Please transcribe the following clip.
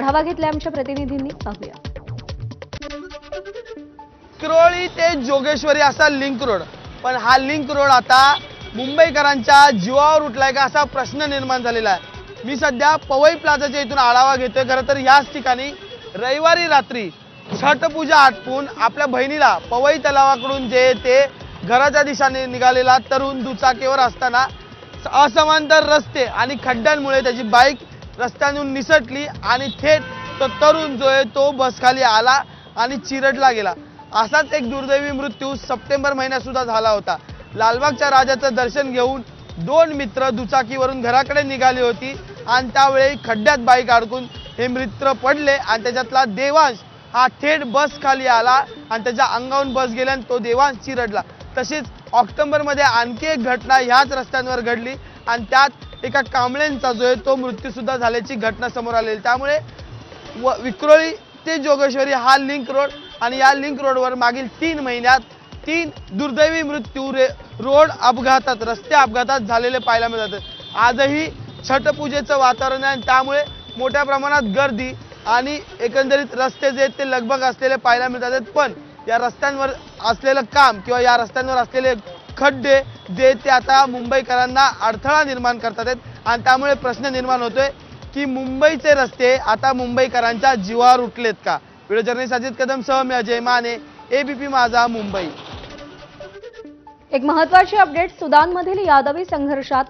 आढावा घेतला आमच्या प्रतिनिधींनी, पाहूया. विक्रोळी ते जोगेश्वरी असा लिंक रोड, पण हा लिंक रोड आता मुंबईकरांच्या जीवावर उठलाय का असा प्रश्न निर्माण झालेला आहे. मी सध्या पवई प्लाझाच्या इथून आढावा घेतोय. खरं तर याच ठिकाणी रविवारी रात्री छठ पूजा आटपून आपल्या बहिणीला पवई तलावाकडून जे ते घराच्या दिशेने निघालेला तरुण दुचाकीवर असताना असमांतर रस्ते आणि खड्ड्यांमुळे त्याची बाईक रस्त्यातून निसटली आणि थेट तो तरुण जो आहे तो बसखाली आला आणि चिरडला गेला. असाच एक दुर्दैवी मृत्यू सप्टेंबर महिन्यात सुद्धा झाला होता. लालबागच्या राजाचं दर्शन घेऊन दोन मित्र दुचाकीवरून घराकडे निघाली होती आणि त्यावेळी खड्ड्यात बाईक अडकून हे मित्र पडले आणि त्याच्यातला देवांश हा थेट बस खाली आला आणि त्याच्या अंगावरून बस गेली आणि तो देवांश चिरडला. तशीच ऑक्टोबरमध्ये आणखी एक घटना ह्याच रस्त्यांवर घडली आणि त्यात एका कांबळेंचा जो आहे तो मृत्यू सुद्धा झाल्याची घटना समोर आलेली. त्यामुळे विक्रोळी ते जोगेश्वरी हा लिंक रोड आणि या लिंक रोडवर मागील 3 महिन्यात 3 दुर्दैवी मृत्यू रोड अपघातात रस्ते अपघातात झालेले पाहायला मिळतात. आजही छठपूजेचं वातावरण आहे आणि त्यामुळे मोठ्या प्रमाणात गर्दी आणि एकंदरीत रस्ते जे ते लगबग असलेले पाहायला मिळतात. पण या रस्त्यांवर असलेलं काम किंवा या रस्त्यांवर असलेले खड्डे जे ते आता मुंबईकरांना अडथळा निर्माण करतात आहेत आणि त्यामुळे प्रश्न निर्माण होतोय की मुंबईचे रस्ते आता मुंबईकरांच्या जीवावर उठलेत का. व्हिडिओ जर्नलिस्ट अजित कदम सह मी अजय माने, एबीपी माझा, मुंबई. एक महत्त्वाची अपडेट. सुदानमधील यादवी संघर्षात